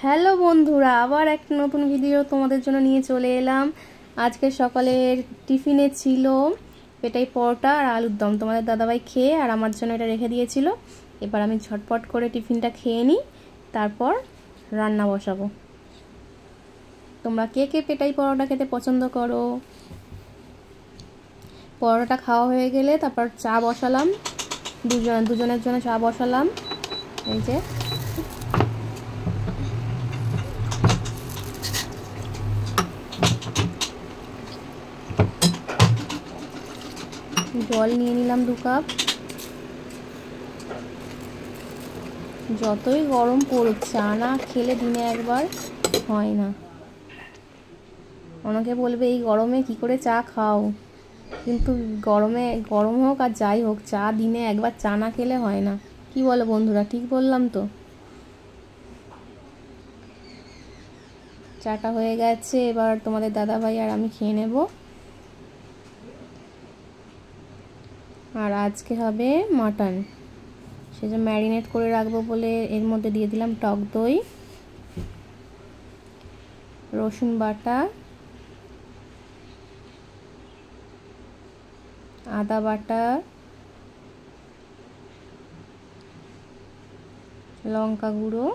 Hello বন্ধুরা, আবার একটা নতুন ভিডিও তোমাদের জন্য নিয়ে চলে এলাম। আজকে সকালের টিফিনে ছিল পেটাই পরোটা আর আলুর দম। তোমাদের দাদাভাই খেয়ে আর আমার জন্য এটা রেখে দিয়েছিল। এবার আমি ঝটপট করে টিফিনটা খেয়ে নিই, তারপর রান্না বসাবো। তোমরা কে কে পেটাই পরোটা খেতে পছন্দ করো? পরোটা খাওয়া হয়ে গেলে তারপর চা বসালাম, দুজনের জন্য চা বসালাম। এই যে জল নিয়ে নিলাম 2 কাপ। যতই গরম পড়ুক, চা না খেলে দিনে একবার হয় না। অনেকে বলবে এই গরমে কি করে চা খাও, কিন্তু গরম হোক আর যাই হোক, চা দিনে একবার চা না খেলে হয় না। কি বলো বন্ধুরা, ঠিক বললাম তো? চাটা হয়ে গেছে, এবার তোমাদের দাদাভাই আর আমি খেয়ে নেব। আর আজকে হবে মাটন, সেটা ম্যারিনেট করে রাখবো বলে এর মধ্যে দিয়ে দিলাম টক দই, রসুন বাটা, আদা বাটা, লঙ্কা গুঁড়ো,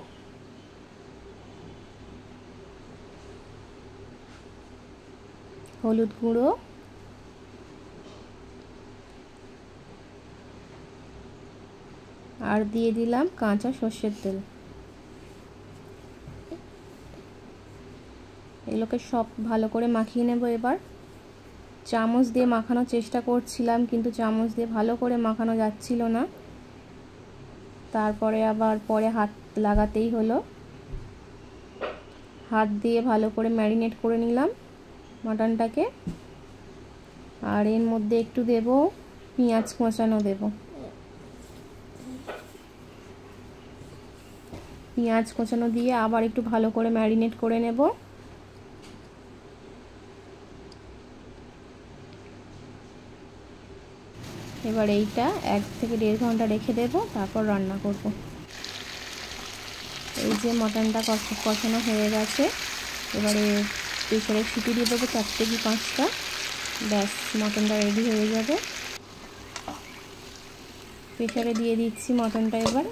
হলুদ গুঁড়ো, আর দিয়ে দিলাম কাঁচা সর্ষের তেল। এগুলোকে সব ভালো করে মাখিয়ে নেব। এবার চামচ দিয়ে মাখানোর চেষ্টা করছিলাম, কিন্তু চামচ দিয়ে ভালো করে মাখানো যাচ্ছিল না। তারপরে আবার পরে হাত লাগাতেই হলো। হাত দিয়ে ভালো করে ম্যারিনেট করে নিলাম মাটনটাকে। আর এর মধ্যে একটু দেব পেঁয়াজ কোঁচানো, পেঁয়াজ কোঁচানো দিয়ে আবার একটু ভালো করে ম্যারিনেট করে নেব। এবার এইটা 1 থেকে 1.5 ঘন্টা রেখে দেব, তারপর রান্না করব। এই যে মটনটা কষানো হয়ে গেছে, এবারে প্রেসারে সিটি দিয়ে দেবো 4 থেকে 5টা। ব্যাস, মটনটা রেডি হয়ে যাবে। প্রেসারে দিয়ে দিচ্ছি মটনটা। এবার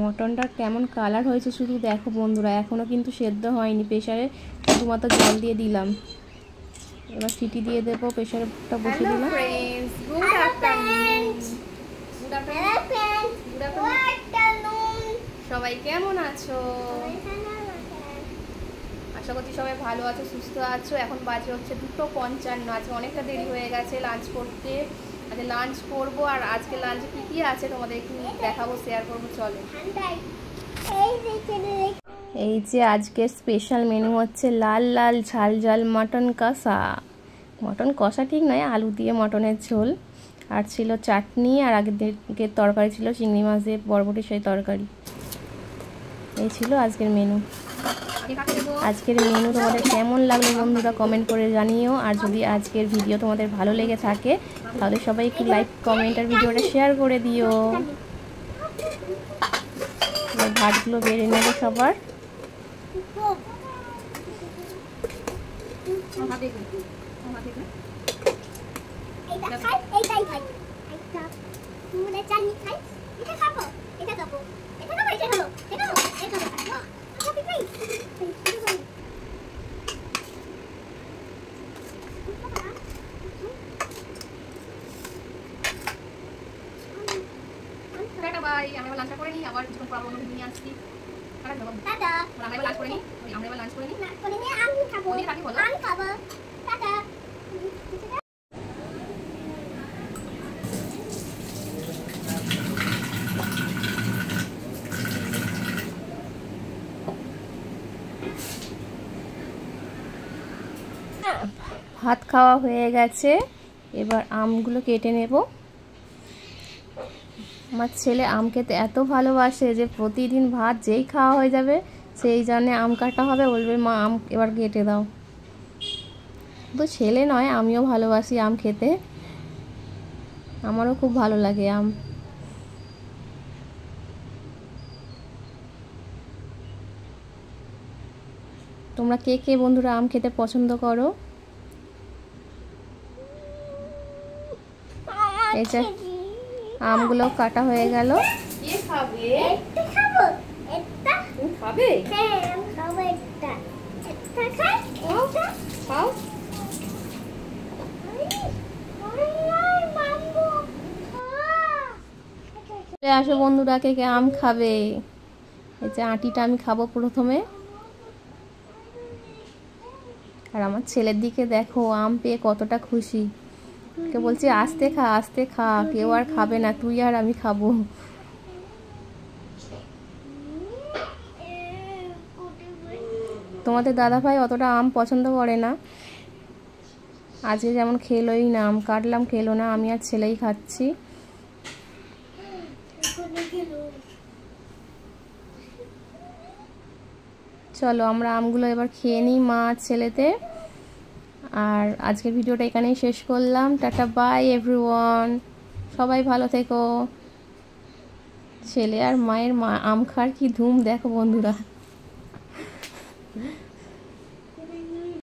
মটনটার কেমন কালার হয়েছে শুধু দেখো বন্ধুরা, এখনও কিন্তু সেদ্ধ হয়নি। প্রেসারে শুধুমাত্র জল দিয়ে দিলাম। এবার সিটি দিয়ে দেবো, প্রেসারটা বসিয়ে দিলাম। সবাই কেমন আছো? আশা করছি সবাই ভালো আছো, সুস্থ আছো। এখন বাজে হচ্ছে 2:55। আজকে অনেকটা দেরি হয়ে গেছে লাঞ্চ করতে। আজকে লাঞ্চ করবো, আর আজকে লাঞ্চে কি কি আছে তোমাদের একটু দেখাবো, শেয়ার করবো। চলো, এই যে আজকে স্পেশাল মেনু হচ্ছে লাল লাল ঝাল ঝাল মটন কষা। মটন কষা ঠিক নয়, আলু দিয়ে মটনের ঝোল। আর ছিল চাটনি, আর আগের তরকারি ছিল চিংড়ি মাছ দিয়ে বরবটি সেই তরকারি। এই ছিল আজকের মেনু। আজকের মেনু তোমাদের কেমন লাগলো বন্ধুরা কমেন্ট করে জানিও। আর যদি আজকের ভিডিও তোমাদের ভালো লেগে থাকে তাহলে সবাই একটু লাইক, কমেন্ট আর ভিডিওটা শেয়ার করে দিও। ভাতগুলো বেড়ে নেবে সবার। আমি এবার লাঞ্চটা করে নিই, আবার যখন প্রবলেম নিয়ে আসছি। টাটা, আমরা এবার লাঞ্চ করে নিই। আমরা এবার লাঞ্চ করে নিই। আমি খাবো, আমি খাবো। টাটা। ভাত খাওয়া হয়ে গেছে, এবার আমগুলো কেটে নেব। আমার ছেলে আম খেতে এত ভালোবাসে যে প্রতিদিন ভাত যেই খাওয়া হয়ে যাবে সেই জন্যে আম কাটা হবে, বলবে মা আম এবার কেটে দাও। তো ছেলে নয়, আমিও ভালোবাসি আম খেতে, আমারও খুব ভালো লাগে আম। তোমরা কে কে বন্ধুরা আম খেতে পছন্দ করো? এই যে আমগুলো কাটা হয়ে গেল। আসো বন্ধুরা, কে কে আম খাবে? এই যে আটিটা আমি খাবো প্রথমে। আর আমার ছেলের দিকে দেখো, আম পেয়ে কতটা খুশি। কে বলছি আস্তে খা, আস্তে খা, কেউ আর খাবে না, তুই আর আমি খাবো। তোমাদের দাদাভাই অতটা আম পছন্দ করে না, আজকে যেমন খেলোই না, আম কাটলাম খেলো না, আমি আর ছেলেই খাচ্ছি। চলো আমরা আমগুলো এবার খেয়ে নিই মা আর ছেলেতে। আর আজকের ভিডিওটা এখানেই শেষ করলাম। টাটা, বাই এভরিওয়ান, সবাই ভালো থেকো। ছেলে আর মায়ের আম খাওয়ার কি ধুম দেখো বন্ধুরা।